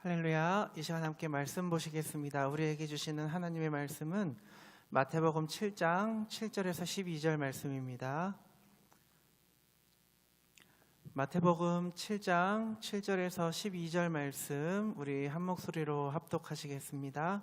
할렐루야. 이 시간 함께 말씀 보시겠습니다. 우리에게 주시는 하나님의 말씀은 마태복음 7장 7절에서 12절 말씀입니다. 마태복음 7장 7절에서 12절 말씀 우리 한 목소리로 합독하시겠습니다.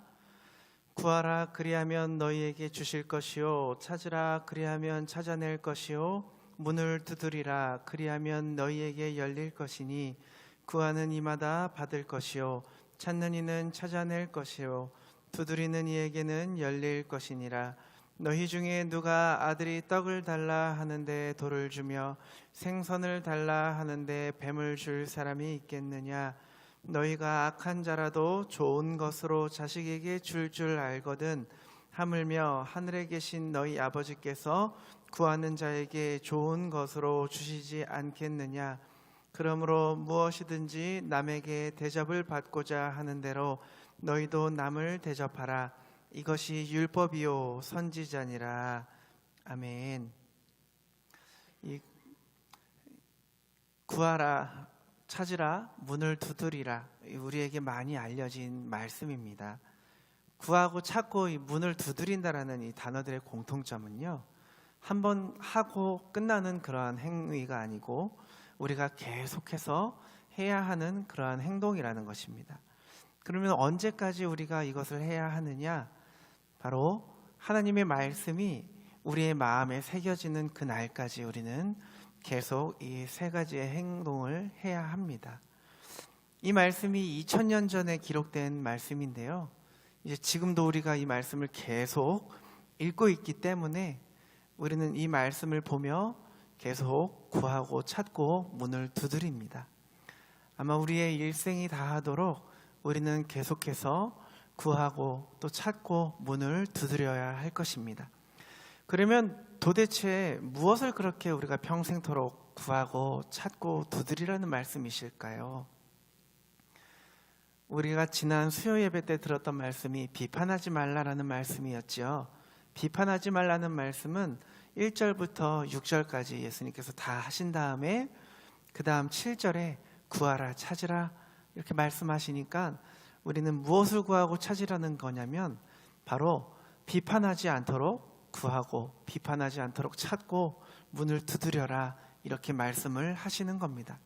구하라 그리하면 너희에게 주실 것이요, 찾으라 그리하면 찾아낼 것이요, 문을 두드리라 그리하면 너희에게 열릴 것이니 구하는 이마다 받을 것이요, 찾는 이는 찾아낼 것이요, 두드리는 이에게는 열릴 것이니라. 너희 중에 누가 아들이 떡을 달라 하는데 돌을 주며 생선을 달라 하는데 뱀을 줄 사람이 있겠느냐? 너희가 악한 자라도 좋은 것으로 자식에게 줄 알거든 하물며 하늘에 계신 너희 아버지께서 구하는 자에게 좋은 것으로 주시지 않겠느냐? 그러므로 무엇이든지 남에게 대접을 받고자 하는 대로 너희도 남을 대접하라. 이것이 율법이요 선지자니라. 아멘. 구하라, 찾으라, 문을 두드리라. 우리에게 많이 알려진 말씀입니다. 구하고 찾고 이 문을 두드린다라는 이 단어들의 공통점은요, 한번 하고 끝나는 그러한 행위가 아니고 우리가 계속해서 해야 하는 그러한 행동이라는 것입니다. 그러면 언제까지 우리가 이것을 해야 하느냐? 바로 하나님의 말씀이 우리의 마음에 새겨지는 그 날까지 우리는 계속 이 세 가지의 행동을 해야 합니다. 이 말씀이 2000년 전에 기록된 말씀인데요, 이제 지금도 우리가 이 말씀을 계속 읽고 있기 때문에 우리는 이 말씀을 보며 계속 구하고 찾고 문을 두드립니다. 아마 우리의 일생이 다하도록 우리는 계속해서 구하고 또 찾고 문을 두드려야 할 것입니다. 그러면 도대체 무엇을 그렇게 우리가 평생토록 구하고 찾고 두드리라는 말씀이실까요? 우리가 지난 수요 예배 때 들었던 말씀이 비판하지 말라라는 말씀이었죠. 비판하지 말라는 말씀은 1절부터 6절까지 예수님께서 다 하신 다음에 그 다음 7절에 구하라 찾으라 이렇게 말씀하시니까 우리는 무엇을 구하고 찾으라는 거냐면 바로 비판하지 않도록 구하고 비판하지 않도록 찾고 문을 두드려라 이렇게 말씀을 하시는 겁니다.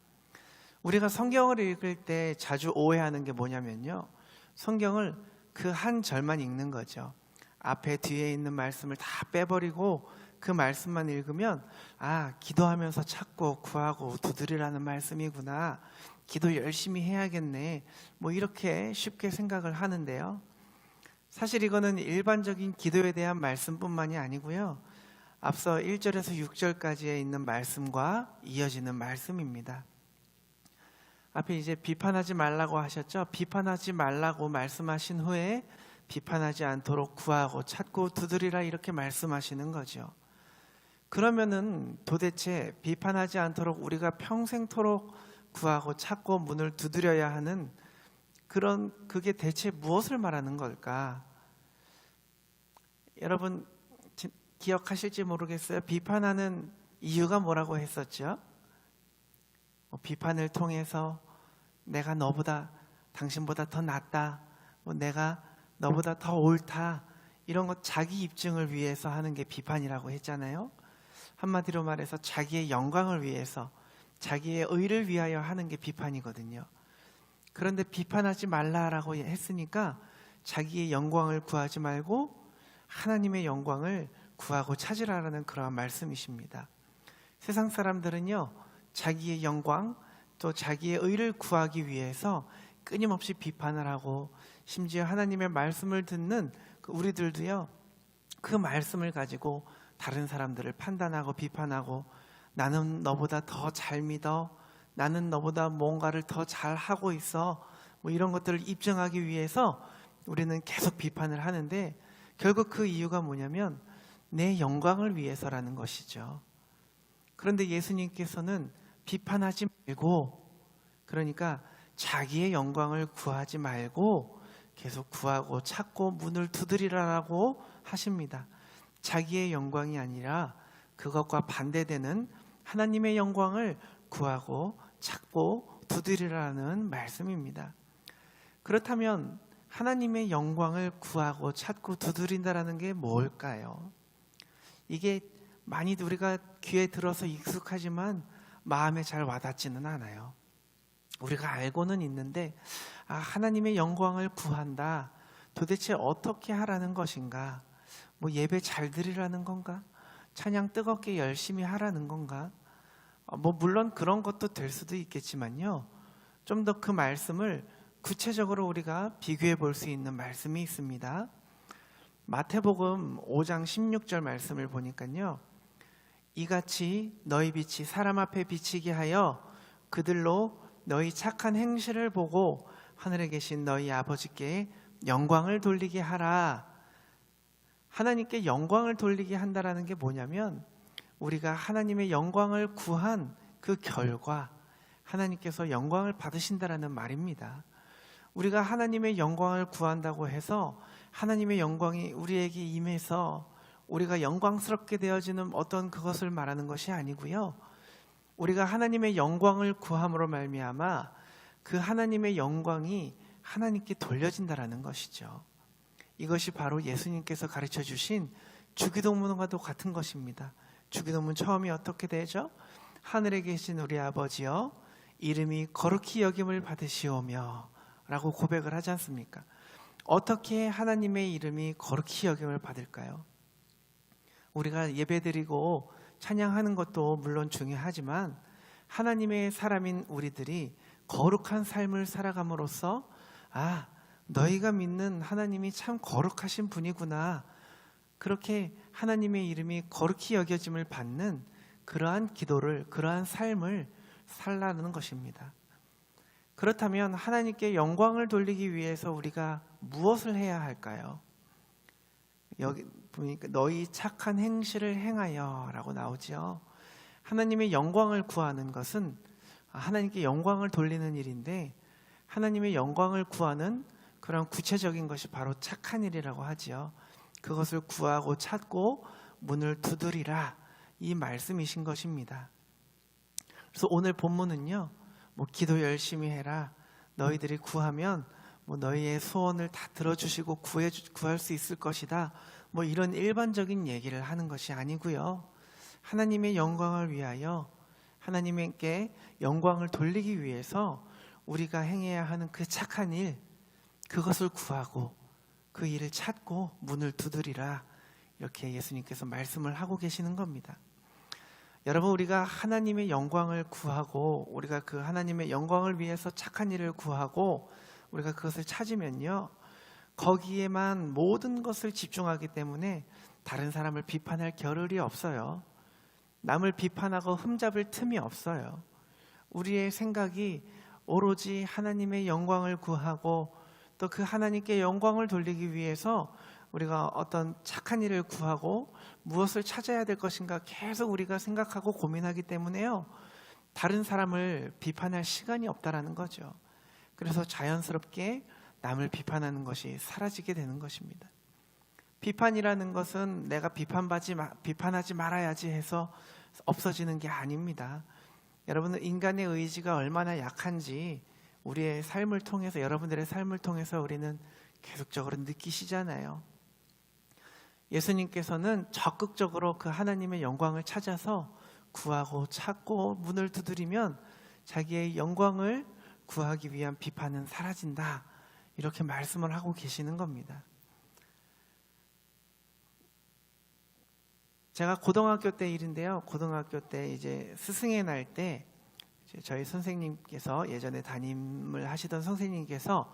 우리가 성경을 읽을 때 자주 오해하는 게 뭐냐면요, 성경을 그 한 절만 읽는 거죠. 앞에 뒤에 있는 말씀을 다 빼버리고 그 말씀만 읽으면 기도하면서 찾고 구하고 두드리라는 말씀이구나, 기도 열심히 해야겠네, 이렇게 쉽게 생각을 하는데요, 사실 이거는 일반적인 기도에 대한 말씀뿐만이 아니고요, 앞서 1절에서 6절까지에 있는 말씀과 이어지는 말씀입니다. 앞에 이제 비판하지 말라고 하셨죠. 비판하지 말라고 말씀하신 후에 비판하지 않도록 구하고 찾고 두드리라 이렇게 말씀하시는 거죠. 그러면은 도대체 비판하지 않도록 우리가 평생토록 구하고 찾고 문을 두드려야 하는 그게 대체 무엇을 말하는 걸까? 여러분 기억하실지 모르겠어요. 비판하는 이유가 뭐라고 했었죠? 비판을 통해서 내가 너보다 당신보다 더 낫다, 내가 너보다 더 옳다, 이런 것 자기 입증을 위해서 하는 게 비판이라고 했잖아요. 한마디로 말해서 자기의 영광을 위해서 자기의 의를 위하여 하는 게 비판이거든요. 그런데 비판하지 말라라고 했으니까 자기의 영광을 구하지 말고 하나님의 영광을 구하고 찾으라라는 그러한 말씀이십니다. 세상 사람들은요, 자기의 영광 또 자기의 의를 구하기 위해서 끊임없이 비판을 하고, 심지어 하나님의 말씀을 듣는 우리들도요, 그 말씀을 가지고 다른 사람들을 판단하고 비판하고, 나는 너보다 더 잘 믿어, 나는 너보다 뭔가를 더 잘하고 있어, 이런 것들을 입증하기 위해서 우리는 계속 비판을 하는데, 결국 그 이유가 뭐냐면 내 영광을 위해서라는 것이죠. 그런데 예수님께서는 비판하지 말고, 그러니까 자기의 영광을 구하지 말고 계속 구하고 찾고 문을 두드리라고 하십니다. 자기의 영광이 아니라 그것과 반대되는 하나님의 영광을 구하고 찾고 두드리라는 말씀입니다. 그렇다면 하나님의 영광을 구하고 찾고 두드린다라는 게 뭘까요? 이게 많이 우리가 귀에 들어서 익숙하지만 마음에 잘 와닿지는 않아요. 우리가 알고는 있는데 하나님의 영광을 구한다. 도대체 어떻게 하라는 것인가? 뭐 예배 잘 드리라는 건가? 찬양 뜨겁게 열심히 하라는 건가? 뭐 물론 그런 것도 될 수도 있겠지만요. 좀 더 그 말씀을 구체적으로 우리가 비교해 볼 수 있는 말씀이 있습니다. 마태복음 5장 16절 말씀을 보니까요. 이같이 너희 빛이 사람 앞에 비치게 하여 그들로 너희 착한 행실을 보고 하늘에 계신 너희 아버지께 영광을 돌리게 하라. 하나님께 영광을 돌리게 한다라는 게 뭐냐면 우리가 하나님의 영광을 구한 그 결과 하나님께서 영광을 받으신다라는 말입니다. 우리가 하나님의 영광을 구한다고 해서 하나님의 영광이 우리에게 임해서 우리가 영광스럽게 되어지는 어떤 그것을 말하는 것이 아니고요. 우리가 하나님의 영광을 구함으로 말미암아 그 하나님의 영광이 하나님께 돌려진다라는 것이죠. 이것이 바로 예수님께서 가르쳐 주신 주기도문과도 같은 것입니다. 주기도문 처음이 어떻게 되죠? 하늘에 계신 우리 아버지여 이름이 거룩히 여김을 받으시오며 라고 고백을 하지 않습니까? 어떻게 하나님의 이름이 거룩히 여김을 받을까요? 우리가 예배드리고 찬양하는 것도 물론 중요하지만 하나님의 사람인 우리들이 거룩한 삶을 살아감으로써 너희가 믿는 하나님이 참 거룩하신 분이구나, 그렇게 하나님의 이름이 거룩히 여겨짐을 받는 그러한 기도를, 그러한 삶을 살라는 것입니다. 그렇다면 하나님께 영광을 돌리기 위해서 우리가 무엇을 해야 할까요? 여기 보니까 너희 착한 행실을 행하여 라고 나오죠. 하나님의 영광을 구하는 것은 하나님께 영광을 돌리는 일인데, 하나님의 영광을 구하는 그런 구체적인 것이 바로 착한 일이라고 하지요. 그것을 구하고 찾고 문을 두드리라, 이 말씀이신 것입니다. 그래서 오늘 본문은요, 기도 열심히 해라, 너희들이 구하면 너희의 소원을 다 들어주시고 구할 수 있을 것이다, 이런 일반적인 얘기를 하는 것이 아니고요. 하나님의 영광을 위하여, 하나님께 영광을 돌리기 위해서 우리가 행해야 하는 그 착한 일, 그것을 구하고 그 일을 찾고 문을 두드리라, 이렇게 예수님께서 말씀을 하고 계시는 겁니다. 여러분, 우리가 하나님의 영광을 구하고 우리가 그 하나님의 영광을 위해서 착한 일을 구하고 우리가 그것을 찾으면요, 거기에만 모든 것을 집중하기 때문에 다른 사람을 비판할 겨를이 없어요. 남을 비판하고 흠잡을 틈이 없어요. 우리의 생각이 오로지 하나님의 영광을 구하고 또 그 하나님께 영광을 돌리기 위해서 우리가 어떤 착한 일을 구하고 무엇을 찾아야 될 것인가 계속 우리가 생각하고 고민하기 때문에요, 다른 사람을 비판할 시간이 없다라는 거죠. 그래서 자연스럽게 남을 비판하는 것이 사라지게 되는 것입니다. 비판이라는 것은 내가 비판하지 말아야지 해서 없어지는 게 아닙니다. 여러분은 인간의 의지가 얼마나 약한지 우리의 삶을 통해서, 여러분들의 삶을 통해서 우리는 계속적으로 느끼시잖아요. 예수님께서는 적극적으로 그 하나님의 영광을 찾아서 구하고 찾고 문을 두드리면 자기의 영광을 구하기 위한 비판은 사라진다, 이렇게 말씀을 하고 계시는 겁니다. 제가 고등학교 때 일인데요, 고등학교 때 이제 스승의 날 때 저희 선생님께서, 예전에 담임을 하시던 선생님께서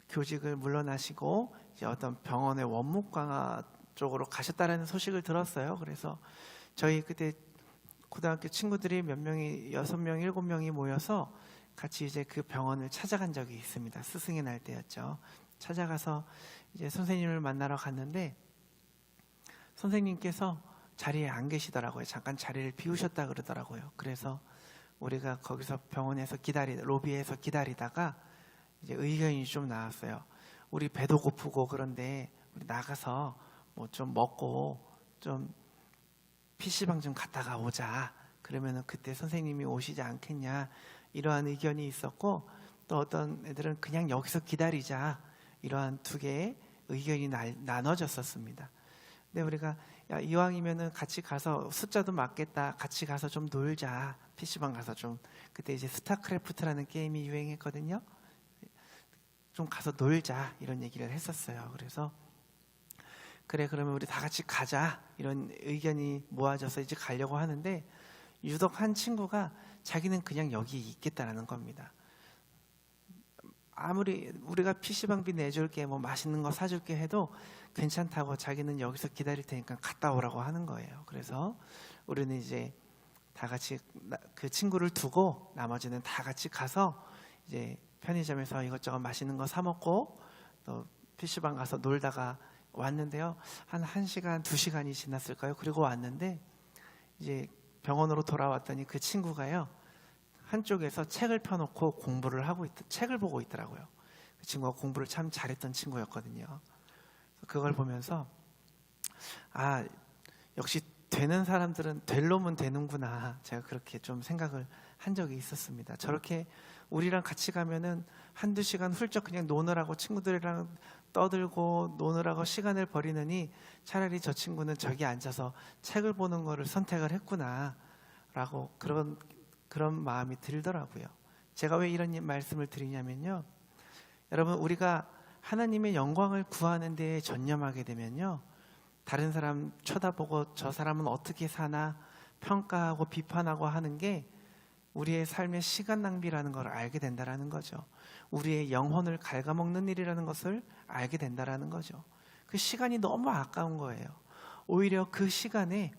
교직을 물러나시고 이제 어떤 병원의 원목 강화 쪽으로 가셨다는 소식을 들었어요. 그래서 저희 그때 고등학교 친구들이 몇 명이, 6명, 7명이 모여서 같이 이제 그 병원을 찾아간 적이 있습니다. 스승의 날 때였죠. 찾아가서 이제 선생님을 만나러 갔는데 선생님께서 자리에 안 계시더라고요. 잠깐 자리를 비우셨다 그러더라고요. 그래서 우리가 거기서 병원에서 로비에서 기다리다가 이제 의견이 좀 나왔어요. 우리 배도 고프고 그런데 우리 나가서 좀 먹고 좀 PC방 좀 갔다가 오자. 그러면은 그때 선생님이 오시지 않겠냐, 이러한 의견이 있었고, 또 어떤 애들은 그냥 여기서 기다리자, 이러한 두 개의 의견이 나눠졌었습니다. 근데 우리가 야, 이왕이면은 같이 가서 숫자도 맞겠다, 같이 가서 좀 놀자, PC방 가서 좀, 그때 이제 스타크래프트라는 게임이 유행했거든요. 좀 가서 놀자, 이런 얘기를 했었어요. 그래서 그래, 그러면 우리 다 같이 가자, 이런 의견이 모아져서 이제 가려고 하는데, 유독 한 친구가 자기는 그냥 여기 있겠다라는 겁니다. 아무리 우리가 PC방비 내줄게, 뭐 맛있는 거 사줄게 해도 괜찮다고, 자기는 여기서 기다릴 테니까 갔다 오라고 하는 거예요. 그래서 우리는 이제 다 같이 그 친구를 두고 나머지는 다 같이 가서 이제 편의점에서 이것저것 맛있는 거 사 먹고 또 PC방 가서 놀다가 왔는데요. 한 1시간, 2시간이 지났을까요? 그리고 왔는데 이제 병원으로 돌아왔더니 그 친구가요, 한쪽에서 책을 펴놓고 공부를 하고 책을 보고 있더라고요. 그 친구가 공부를 참 잘했던 친구였거든요. 그걸 보면서 아, 역시 되는 사람들은 될 놈은 되는구나, 제가 그렇게 좀 생각을 한 적이 있었습니다. 저렇게 우리랑 같이 가면은 1-2시간 훌쩍 그냥 노느라고, 친구들이랑 떠들고 노느라고 시간을 버리느니 차라리 저 친구는 저기 앉아서 책을 보는 거를 선택을 했구나 라고 그런 마음이 들더라고요. 제가 왜 이런 말씀을 드리냐면요, 여러분, 우리가 하나님의 영광을 구하는 데에 전념하게 되면요, 다른 사람 쳐다보고 저 사람은 어떻게 사나 평가하고 비판하고 하는 게 우리의 삶의 시간 낭비라는 걸 알게 된다라는 거죠. 우리의 영혼을 갉아먹는 일이라는 것을 알게 된다라는 거죠. 그 시간이 너무 아까운 거예요. 오히려 그 시간에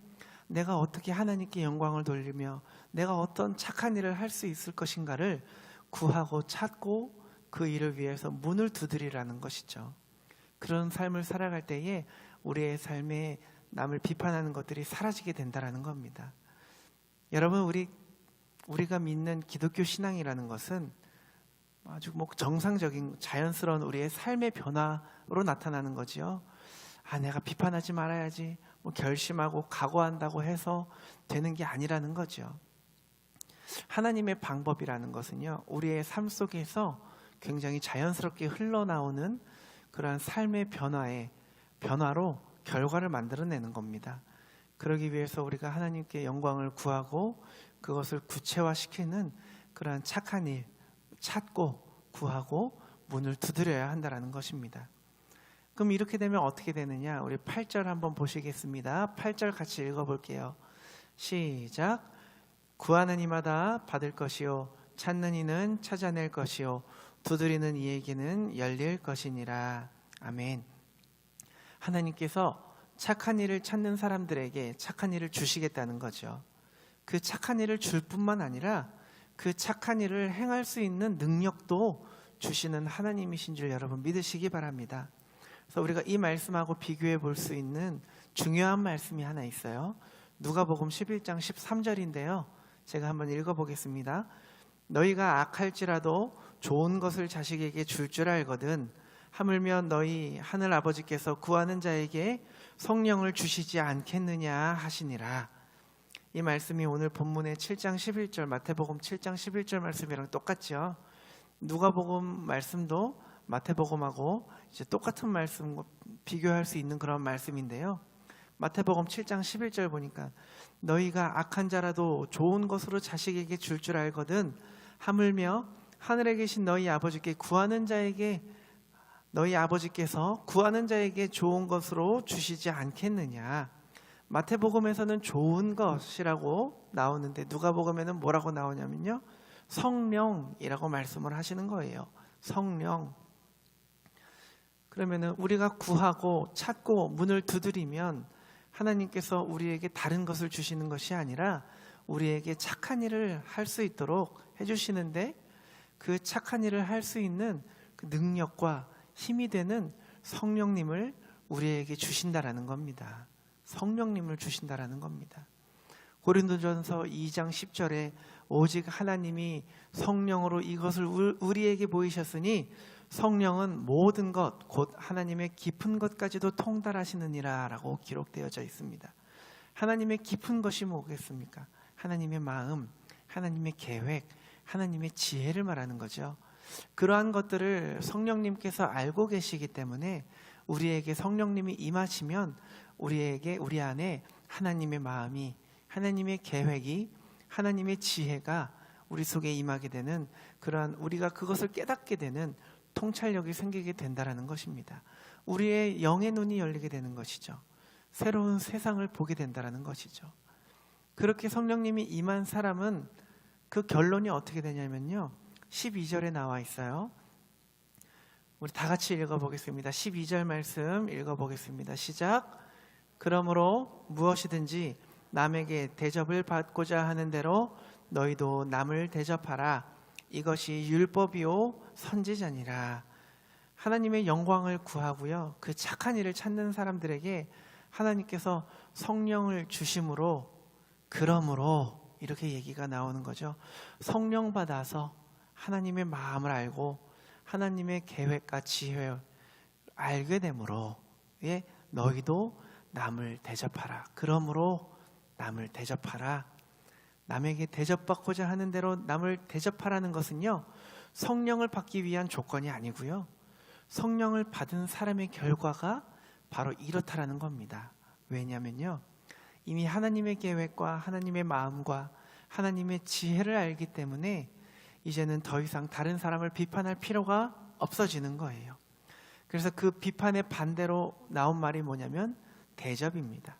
내가 어떻게 하나님께 영광을 돌리며 내가 어떤 착한 일을 할 수 있을 것인가를 구하고 찾고 그 일을 위해서 문을 두드리라는 것이죠. 그런 삶을 살아갈 때에 우리의 삶에 남을 비판하는 것들이 사라지게 된다라는 겁니다. 여러분, 우리가 믿는 기독교 신앙이라는 것은 아주 정상적인 자연스러운 우리의 삶의 변화로 나타나는 거지요. 아, 내가 비판하지 말아야지, 결심하고 각오한다고 해서 되는 게 아니라는 거죠. 하나님의 방법이라는 것은요, 우리의 삶 속에서 굉장히 자연스럽게 흘러나오는 그러한 삶의 변화로 결과를 만들어내는 겁니다. 그러기 위해서 우리가 하나님께 영광을 구하고 그것을 구체화시키는 그러한 착한 일 찾고 구하고 문을 두드려야 한다는 것입니다. 그럼 이렇게 되면 어떻게 되느냐? 우리 8절 한번 보시겠습니다. 8절 같이 읽어볼게요. 시작. 구하는 이마다 받을 것이요, 찾는 이는 찾아낼 것이요, 두드리는 이에게는 열릴 것이니라. 아멘. 하나님께서 착한 일을 찾는 사람들에게 착한 일을 주시겠다는 거죠. 그 착한 일을 줄 뿐만 아니라 그 착한 일을 행할 수 있는 능력도 주시는 하나님이신 줄 여러분 믿으시기 바랍니다. 그래서 우리가 이 말씀하고 비교해 볼 수 있는 중요한 말씀이 하나 있어요. 누가복음 11장 13절인데요. 제가 한번 읽어보겠습니다. 너희가 악할지라도 좋은 것을 자식에게 줄 줄 알거든 하물며 너희 하늘 아버지께서 구하는 자에게 성령을 주시지 않겠느냐 하시니라. 이 말씀이 오늘 본문의 7장 11절, 마태복음 7장 11절 말씀이랑 똑같죠. 누가복음 말씀도 마태복음하고 이제 똑같은 말씀 비교할 수 있는 그런 말씀인데요. 마태복음 7장 11절 보니까 너희가 악한 자라도 좋은 것으로 자식에게 줄 줄 알거든 하물며 하늘에 계신 너희 아버지께 구하는 자에게 너희 아버지께서 구하는 자에게 좋은 것으로 주시지 않겠느냐. 마태복음에서는 좋은 것이라고 나오는데 누가복음에는 뭐라고 나오냐면요, 성령이라고 말씀을 하시는 거예요. 성령. 그러면은 우리가 구하고 찾고 문을 두드리면 하나님께서 우리에게 다른 것을 주시는 것이 아니라 우리에게 착한 일을 할 수 있도록 해주시는데, 그 착한 일을 할 수 있는 그 능력과 힘이 되는 성령님을 우리에게 주신다라는 겁니다. 성령님을 주신다라는 겁니다. 고린도전서 2장 10절에 오직 하나님이 성령으로 이것을 우리에게 보이셨으니 성령은 모든 것 곧 하나님의 깊은 것까지도 통달하시느니라 라고 기록되어져 있습니다. 하나님의 깊은 것이 뭐겠습니까? 하나님의 마음, 하나님의 계획, 하나님의 지혜를 말하는 거죠. 그러한 것들을 성령님께서 알고 계시기 때문에 우리에게 성령님이 임하시면 우리 안에 하나님의 마음이, 하나님의 계획이, 하나님의 지혜가 우리 속에 임하게 되는, 그러한 우리가 그것을 깨닫게 되는 통찰력이 생기게 된다라는 것입니다. 우리의 영의 눈이 열리게 되는 것이죠. 새로운 세상을 보게 된다라는 것이죠. 그렇게 성령님이 임한 사람은 그 결론이 어떻게 되냐면요, 12절에 나와 있어요. 우리 다 같이 읽어보겠습니다. 12절 말씀 읽어보겠습니다. 시작. 그러므로 무엇이든지 남에게 대접을 받고자 하는 대로 너희도 남을 대접하라. 이것이 율법이요 선지자니라. 하나님의 영광을 구하고요, 그 착한 일을 찾는 사람들에게 하나님께서 성령을 주심으로, 그러므로 이렇게 얘기가 나오는 거죠. 성령 받아서 하나님의 마음을 알고 하나님의 계획과 지혜를 알게 되므로 너희도 남을 대접하라. 그러므로 남을 대접하라. 남에게 대접받고자 하는 대로 남을 대접하라는 것은요, 성령을 받기 위한 조건이 아니고요, 성령을 받은 사람의 결과가 바로 이렇다라는 겁니다. 왜냐하면요, 이미 하나님의 계획과 하나님의 마음과 하나님의 지혜를 알기 때문에 이제는 더 이상 다른 사람을 비판할 필요가 없어지는 거예요. 그래서 그 비판의 반대로 나온 말이 뭐냐면 대접입니다.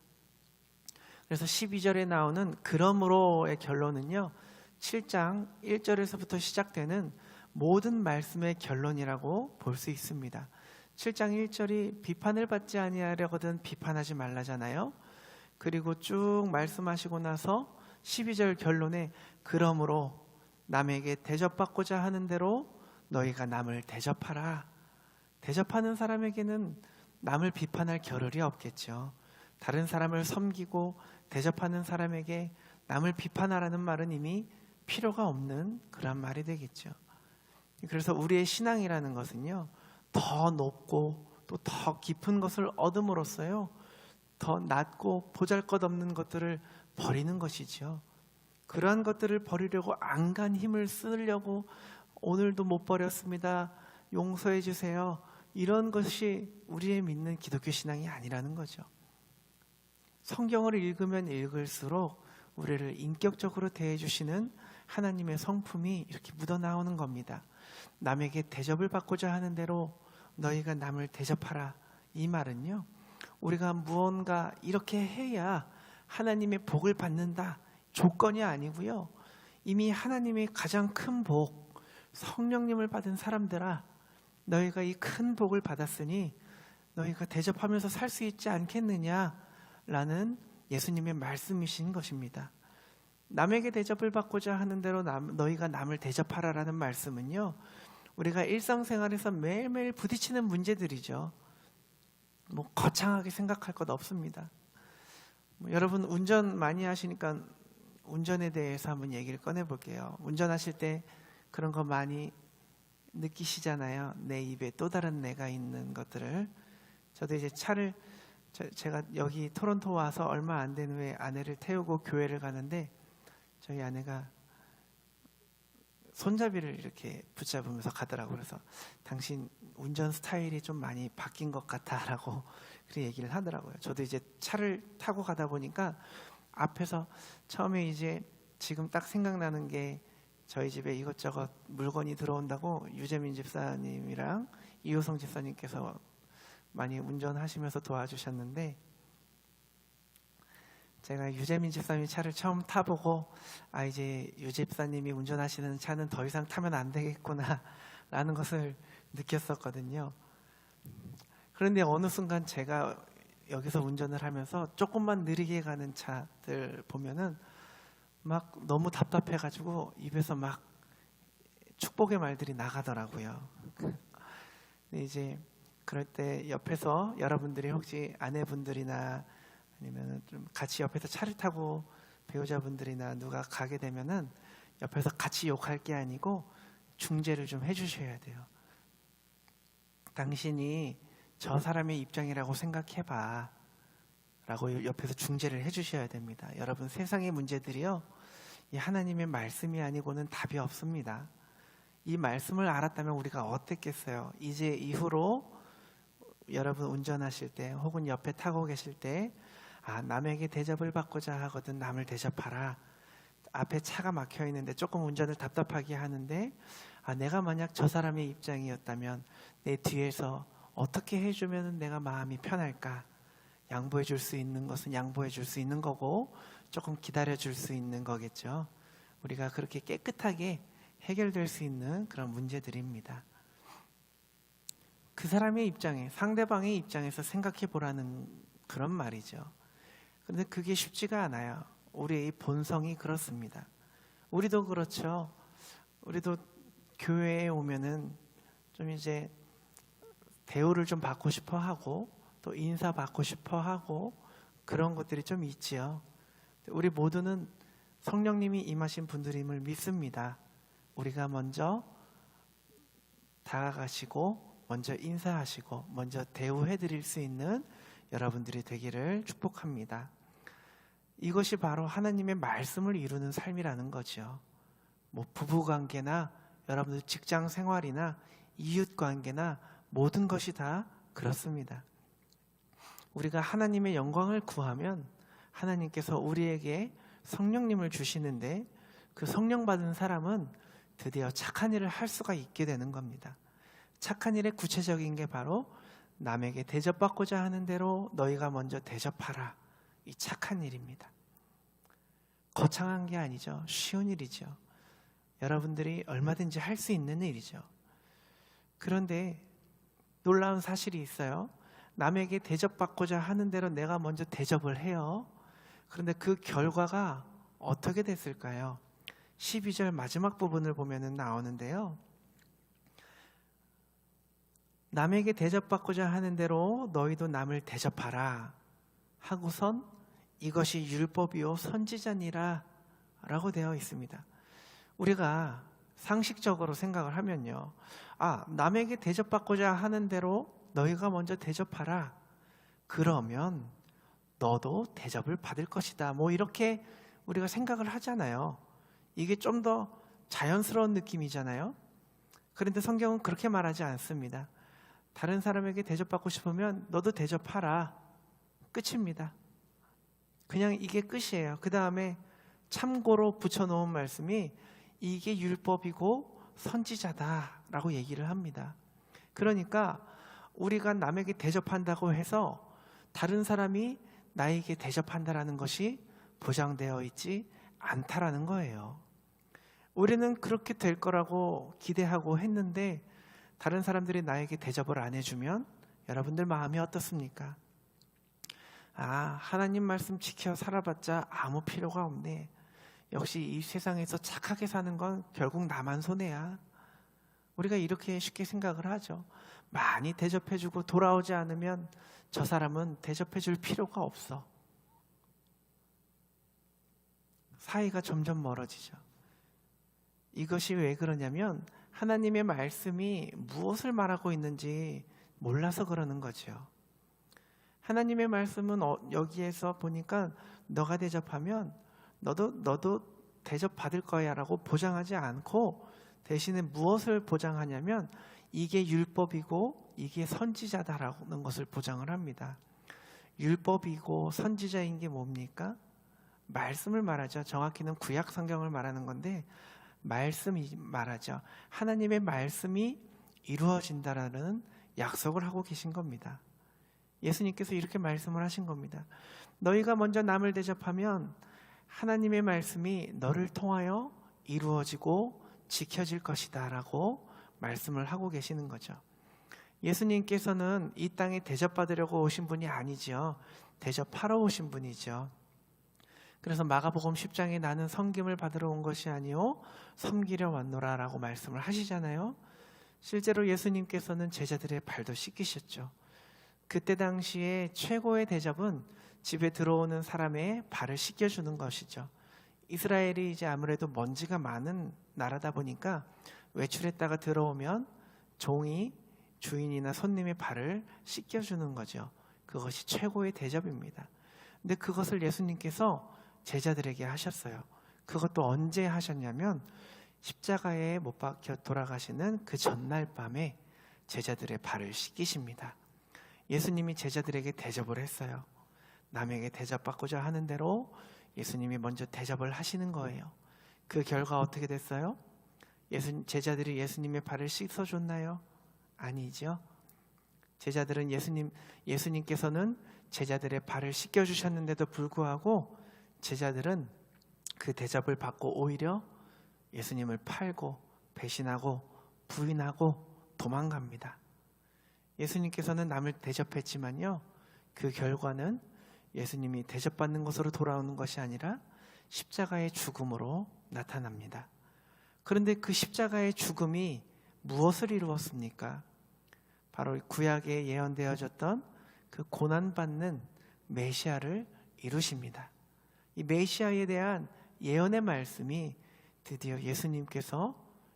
그래서 12절에 나오는 그러므로의 결론은요, 7장 1절에서부터 시작되는 모든 말씀의 결론이라고 볼 수 있습니다. 7장 1절이 비판을 받지 아니하려거든 비판하지 말라잖아요. 그리고 쭉 말씀하시고 나서 12절 결론에 그러므로 남에게 대접받고자 하는 대로 너희가 남을 대접하라. 대접하는 사람에게는 남을 비판할 겨를이 없겠죠. 다른 사람을 섬기고 대접하는 사람에게 남을 비판하라는 말은 이미 필요가 없는 그런 말이 되겠죠. 그래서 우리의 신앙이라는 것은요, 더 높고 또 더 깊은 것을 얻음으로써요, 더 낮고 보잘것없는 것들을 버리는 것이죠. 그러한 것들을 버리려고 안간 힘을 쓰려고 오늘도 못 버렸습니다, 용서해 주세요, 이런 것이 우리의 믿는 기독교 신앙이 아니라는 거죠. 성경을 읽으면 읽을수록 우리를 인격적으로 대해주시는 하나님의 성품이 이렇게 묻어나오는 겁니다. 남에게 대접을 받고자 하는 대로 너희가 남을 대접하라. 이 말은요, 우리가 무언가 이렇게 해야 하나님의 복을 받는다 조건이 아니고요, 이미 하나님의 가장 큰 복, 성령님을 받은 사람들아, 너희가 이 큰 복을 받았으니 너희가 대접하면서 살 수 있지 않겠느냐라는 예수님의 말씀이신 것입니다. 남에게 대접을 받고자 하는 대로 너희가 남을 대접하라라는 말씀은요, 우리가 일상생활에서 매일매일 부딪히는 문제들이죠. 뭐 거창하게 생각할 것 없습니다. 여러분 운전 많이 하시니까 운전에 대해서 한번 얘기를 꺼내볼게요. 운전하실 때 그런 거 많이 느끼시잖아요. 내 입에 또 다른 내가 있는 것들을. 저도 이제 차를, 제가 여기 토론토 와서 얼마 안 된 후에 아내를 태우고 교회를 가는데 저희 아내가 손잡이를 이렇게 붙잡으면서 가더라고요. 그래서 당신 운전 스타일이 좀 많이 바뀐 것 같아 라고 그렇게 얘기를 하더라고요. 저도 이제 차를 타고 가다 보니까 앞에서 처음에 이제 지금 딱 생각나는 게, 저희 집에 이것저것 물건이 들어온다고 유재민 집사님이랑 이효성 집사님께서 많이 운전하시면서 도와주셨는데, 제가 유재민 집사님 차를 처음 타보고 이제 유 집사님이 운전하시는 차는 더 이상 타면 안 되겠구나 라는 것을 느꼈었거든요. 그런데 어느 순간 제가 여기서 운전을 하면서 조금만 느리게 가는 차들 보면은 막 너무 답답해가지고 입에서 막 축복의 말들이 나가더라고요. 근데 이제 그럴 때 옆에서 여러분들이 혹시 아내분들이나 아니면 좀 같이 옆에서 차를 타고 배우자분들이나 누가 가게 되면은 옆에서 같이 욕할 게 아니고 중재를 좀 해주셔야 돼요. 당신이 저 사람의 입장이라고 생각해봐 라고 옆에서 중재를 해주셔야 됩니다. 여러분, 세상의 문제들이요, 이 하나님의 말씀이 아니고는 답이 없습니다. 이 말씀을 알았다면 우리가 어땠겠어요? 이제 이후로 여러분 운전하실 때 혹은 옆에 타고 계실 때 남에게 대접을 받고자 하거든 남을 대접하라. 앞에 차가 막혀 있는데 조금 운전을 답답하게 하는데 내가 만약 저 사람의 입장이었다면 내 뒤에서 어떻게 해주면 내가 마음이 편할까? 양보해 줄 수 있는 것은 양보해 줄 수 있는 거고 조금 기다려 줄 수 있는 거겠죠. 우리가 그렇게 깨끗하게 해결될 수 있는 그런 문제들입니다. 그 사람의 입장에, 상대방의 입장에서 생각해 보라는 그런 말이죠. 그런데 그게 쉽지가 않아요. 우리의 본성이 그렇습니다. 우리도 그렇죠. 우리도 교회에 오면은 좀 이제 대우를 좀 받고 싶어 하고 또 인사 받고 싶어 하고 그런 것들이 좀 있지요. 우리 모두는 성령님이 임하신 분들임을 믿습니다. 우리가 먼저 다가가시고 먼저 인사하시고 먼저 대우해 드릴 수 있는 여러분들이 되기를 축복합니다. 이것이 바로 하나님의 말씀을 이루는 삶이라는 거죠. 부부관계나 여러분들 직장 생활이나 이웃관계나 모든 것이 다 그렇습니다. 우리가 하나님의 영광을 구하면 하나님께서 우리에게 성령님을 주시는데 그 성령 받은 사람은 드디어 착한 일을 할 수가 있게 되는 겁니다. 착한 일의 구체적인 게 바로 남에게 대접받고자 하는 대로 너희가 먼저 대접하라. 이 착한 일입니다. 거창한 게 아니죠. 쉬운 일이죠. 여러분들이 얼마든지 할 수 있는 일이죠. 그런데 놀라운 사실이 있어요. 남에게 대접받고자 하는 대로 내가 먼저 대접을 해요. 그런데 그 결과가 어떻게 됐을까요? 12절 마지막 부분을 보면 나오는데요. 남에게 대접받고자 하는 대로 너희도 남을 대접하라 하고선 이것이 율법이요 선지자니라 라고 되어 있습니다. 우리가 상식적으로 생각을 하면요, 남에게 대접받고자 하는 대로 너희가 먼저 대접하라. 그러면 너도 대접을 받을 것이다. 이렇게 우리가 생각을 하잖아요. 이게 좀 더 자연스러운 느낌이잖아요. 그런데 성경은 그렇게 말하지 않습니다. 다른 사람에게 대접받고 싶으면 너도 대접하라. 끝입니다. 그냥 이게 끝이에요. 그 다음에 참고로 붙여놓은 말씀이 이게 율법이고 선지자다라고 얘기를 합니다. 그러니까 우리가 남에게 대접한다고 해서 다른 사람이 나에게 대접한다라는 것이 보장되어 있지 않다라는 거예요. 우리는 그렇게 될 거라고 기대하고 했는데 다른 사람들이 나에게 대접을 안 해주면 여러분들 마음이 어떻습니까? 하나님 말씀 지켜 살아봤자 아무 필요가 없네. 역시 이 세상에서 착하게 사는 건 결국 나만 손해야. 우리가 이렇게 쉽게 생각을 하죠. 많이 대접해주고 돌아오지 않으면 저 사람은 대접해줄 필요가 없어. 사이가 점점 멀어지죠. 이것이 왜 그러냐면 하나님의 말씀이 무엇을 말하고 있는지 몰라서 그러는 거죠. 하나님의 말씀은 여기에서 보니까 너가 대접하면 너도 대접받을 거야 라고 보장하지 않고 대신에 무엇을 보장하냐면 이게 율법이고 이게 선지자다라는 것을 보장을 합니다. 율법이고 선지자인 게 뭡니까? 말씀을 말하죠. 정확히는 구약 성경을 말하는 건데 말씀이 말하죠. 하나님의 말씀이 이루어진다라는 약속을 하고 계신 겁니다. 예수님께서 이렇게 말씀을 하신 겁니다. 너희가 먼저 남을 대접하면 하나님의 말씀이 너를 통하여 이루어지고 지켜질 것이다 라고 말씀을 하고 계시는 거죠. 예수님께서는 이 땅에 대접받으려고 오신 분이 아니죠. 대접하러 오신 분이죠. 그래서 마가복음 10장에 나는 섬김을 받으러 온 것이 아니요 섬기려 왔노라 라고 말씀을 하시잖아요. 실제로 예수님께서는 제자들의 발도 씻기셨죠. 그때 당시에 최고의 대접은 집에 들어오는 사람의 발을 씻겨주는 것이죠. 이스라엘이 이제 아무래도 먼지가 많은 나라다 보니까 외출했다가 들어오면 종이 주인이나 손님의 발을 씻겨주는 거죠. 그것이 최고의 대접입니다. 근데 그것을 예수님께서 제자들에게 하셨어요. 그것도 언제 하셨냐면 십자가에 못 박혀 돌아가시는 그 전날 밤에 제자들의 발을 씻기십니다. 예수님이 제자들에게 대접을 했어요. 남에게 대접받고자 하는 대로 예수님이 먼저 대접을 하시는 거예요. 그 결과 어떻게 됐어요? 제자들이 예수님의 발을 씻어줬나요? 아니죠. 제자들은 예수님께서는 제자들의 발을 씻겨주셨는데도 불구하고 제자들은 그 대접을 받고 오히려 예수님을 팔고 배신하고 부인하고 도망갑니다. 예수님께서는 남을 대접했지만요, 그 결과는 예수님이 대접받는 것으로 돌아오는 것이 아니라 십자가의 죽음으로 나타납니다. 그런데 그 십자가의 죽음이 무엇을 이루었습니까? 바로 구약에 예언되어졌던 그 고난받는 메시아를 이루십니다. 이 메시아에 대한 예언의 말씀이 드디어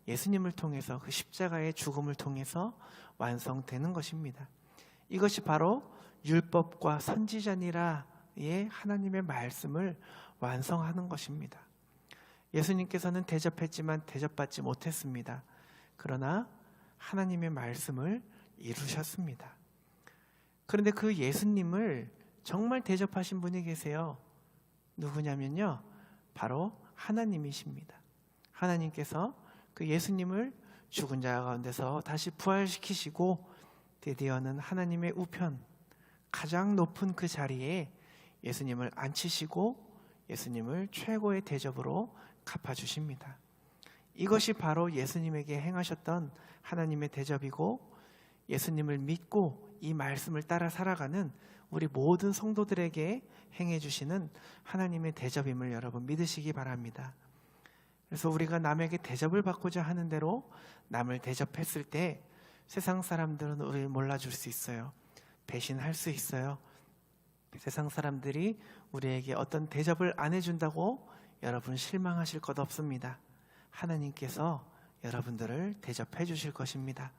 예수님을 통해서 그 십자가의 죽음을 통해서 완성되는 것입니다. 이것이 바로 율법과 선지자니라의 하나님의 말씀을 완성하는 것입니다. 예수님께서는 대접했지만 대접받지 못했습니다. 그러나 하나님의 말씀을 이루셨습니다. 그런데 그 예수님을 정말 대접하신 분이 계세요. 누구냐면요, 바로 하나님이십니다. 하나님께서 그 예수님을 죽은 자 가운데서 다시 부활시키시고 드디어는 하나님의 우편 가장 높은 그 자리에 예수님을 앉히시고 예수님을 최고의 대접으로 갚아주십니다. 이것이 바로 예수님에게 행하셨던 하나님의 대접이고, 예수님을 믿고 이 말씀을 따라 살아가는 우리 모든 성도들에게 행해주시는 하나님의 대접임을 여러분 믿으시기 바랍니다. 그래서 우리가 남에게 대접을 받고자 하는 대로 남을 대접했을 때 세상 사람들은 우리를 몰라줄 수 있어요. 배신할 수 있어요. 세상 사람들이 우리에게 어떤 대접을 안 해준다고 여러분 실망하실 것 없습니다. 하나님께서 여러분들을 대접해 주실 것입니다.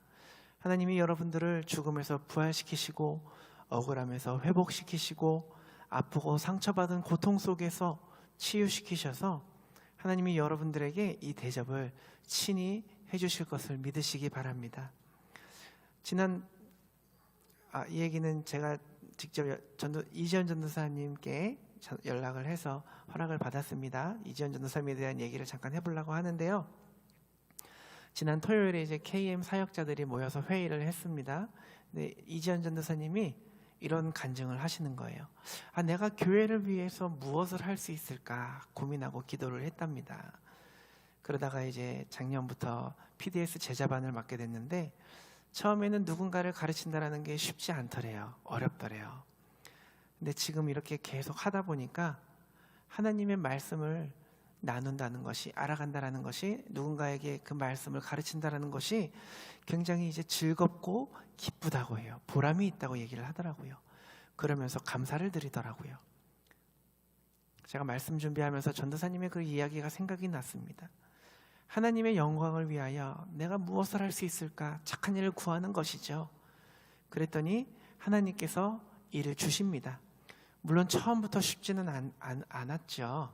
하나님이 여러분들을 죽음에서 부활시키시고 억울함에서 회복시키시고 아프고 상처받은 고통 속에서 치유시키셔서 하나님이 여러분들에게 이 대접을 친히 해주실 것을 믿으시기 바랍니다. 이 얘기는 제가 직접 이지연 전도사님께 연락을 해서 허락을 받았습니다. 이지연 전도사님에 대한 얘기를 잠깐 해보려고 하는데요. 지난 토요일에 이제 KM 사역자들이 모여서 회의를 했습니다. 근데 이지연 전도사님이 이런 간증을 하시는 거예요. 내가 교회를 위해서 무엇을 할 수 있을까 고민하고 기도를 했답니다. 그러다가 이제 작년부터 PDS 제자반을 맡게 됐는데 처음에는 누군가를 가르친다라는 게 쉽지 않더래요. 어렵더래요. 근데 지금 이렇게 계속 하다 보니까 하나님의 말씀을 나눈다는 것이, 알아간다라는 것이, 누군가에게 그 말씀을 가르친다라는 것이 굉장히 이제 즐겁고 기쁘다고 해요. 보람이 있다고 얘기를 하더라고요. 그러면서 감사를 드리더라고요. 제가 말씀 준비하면서 전도사님의 그 이야기가 생각이 났습니다. 하나님의 영광을 위하여 내가 무엇을 할 수 있을까? 착한 일을 구하는 것이죠. 그랬더니 하나님께서 일을 주십니다. 물론 처음부터 쉽지는 않았죠.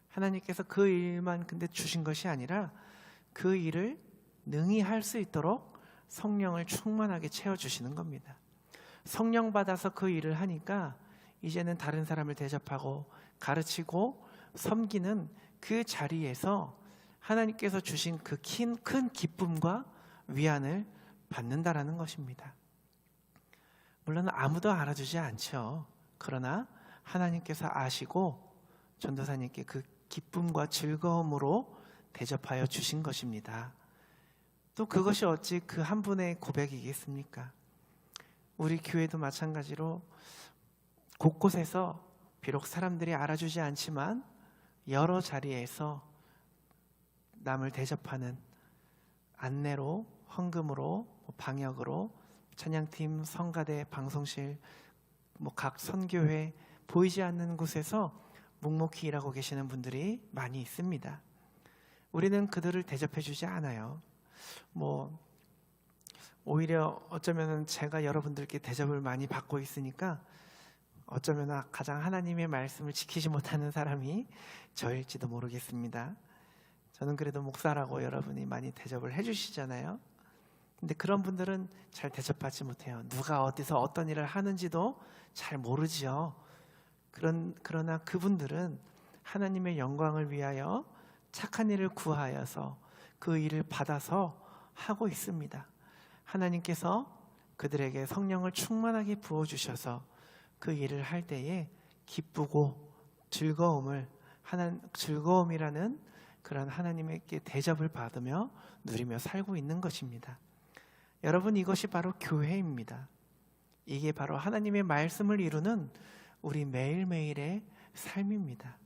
하나님께서 그 일만 근데 주신 것이 아니라 그 일을 능히 할 수 있도록 성령을 충만하게 채워주시는 겁니다. 성령 받아서 그 일을 하니까 이제는 다른 사람을 대접하고 가르치고 섬기는 그 자리에서 하나님께서 주신 그 큰 기쁨과 위안을 받는다라는 것입니다. 물론 아무도 알아주지 않죠. 그러나 하나님께서 아시고 전도사님께 그 기쁨과 즐거움으로 대접하여 주신 것입니다. 또 그것이 어찌 그 한 분의 고백이겠습니까? 우리 교회도 마찬가지로 곳곳에서 비록 사람들이 알아주지 않지만 여러 자리에서 남을 대접하는, 안내로, 헌금으로, 방역으로, 찬양팀, 성가대, 방송실, 각 선교회, 보이지 않는 곳에서 묵묵히 일하고 계시는 분들이 많이 있습니다. 우리는 그들을 대접해 주지 않아요. 오히려 어쩌면 제가 여러분들께 대접을 많이 받고 있으니까 어쩌면 가장 하나님의 말씀을 지키지 못하는 사람이 저일지도 모르겠습니다. 저는 그래도 목사라고 여러분이 많이 대접을 해주시잖아요. 근데 그런 분들은 잘 대접받지 못해요. 누가 어디서 어떤 일을 하는지도 잘 모르지요. 그러나 그분들은 하나님의 영광을 위하여 착한 일을 구하여서 그 일을 받아서 하고 있습니다. 하나님께서 그들에게 성령을 충만하게 부어주셔서 그 일을 할 때에 기쁘고 즐거움이라는 그런 하나님께 대접을 받으며 누리며 살고 있는 것입니다. 여러분, 이것이 바로 교회입니다. 이게 바로 하나님의 말씀을 이루는 우리 매일매일의 삶입니다.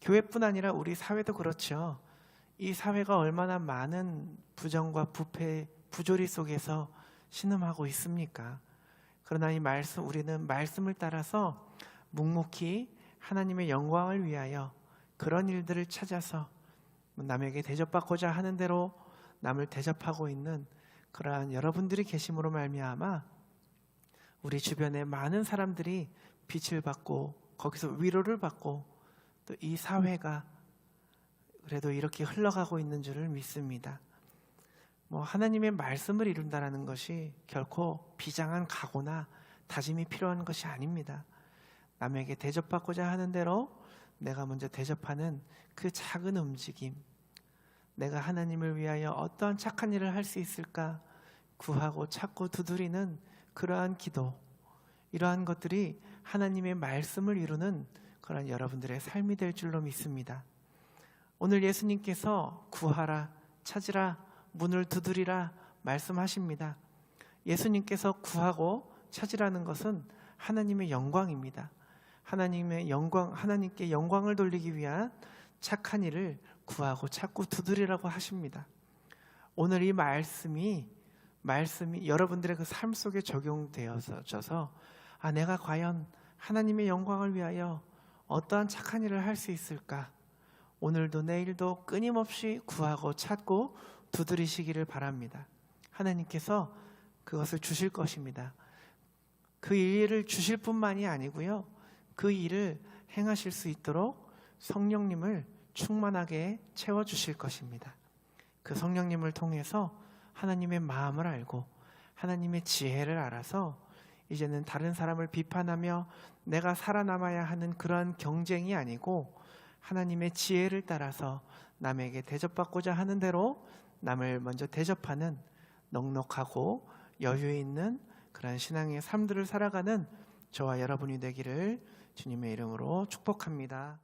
교회뿐 아니라 우리 사회도 그렇죠. 이 사회가 얼마나 많은 부정과 부패, 부조리 속에서 신음하고 있습니까? 그러나 우리는 말씀을 따라서 묵묵히 하나님의 영광을 위하여 그런 일들을 찾아서 남에게 대접받고자 하는 대로 남을 대접하고 있는 그러한 여러분들이 계심으로 말미암아 우리 주변에 많은 사람들이 빛을 받고 거기서 위로를 받고 또 이 사회가 그래도 이렇게 흘러가고 있는 줄을 믿습니다. 하나님의 말씀을 이룬다는 것이 결코 비장한 각오나 다짐이 필요한 것이 아닙니다. 남에게 대접받고자 하는 대로 내가 먼저 대접하는 그 작은 움직임, 내가 하나님을 위하여 어떠한 착한 일을 할 수 있을까 구하고 찾고 두드리는 그러한 기도, 이러한 것들이 하나님의 말씀을 이루는 그런 여러분들의 삶이 될 줄로 믿습니다. 오늘 예수님께서 구하라, 찾으라, 문을 두드리라 말씀하십니다. 예수님께서 구하고 찾으라는 것은 하나님의 영광입니다. 하나님께 영광을 돌리기 위한 착한 일을 구하고 찾고 두드리라고 하십니다. 오늘 이 말씀이 여러분들의 그 삶 속에 적용되어져서 내가 과연 하나님의 영광을 위하여 어떠한 착한 일을 할 수 있을까? 오늘도 내일도 끊임없이 구하고 찾고 두드리시기를 바랍니다. 하나님께서 그것을 주실 것입니다. 그 일을 주실 뿐만이 아니고요, 그 일을 행하실 수 있도록 성령님을 충만하게 채워주실 것입니다. 그 성령님을 통해서 하나님의 마음을 알고 하나님의 지혜를 알아서 이제는 다른 사람을 비판하며 내가 살아남아야 하는 그러한 경쟁이 아니고 하나님의 지혜를 따라서 남에게 대접받고자 하는 대로 남을 먼저 대접하는 넉넉하고 여유 있는 그런 신앙의 삶들을 살아가는 저와 여러분이 되기를 주님의 이름으로 축복합니다.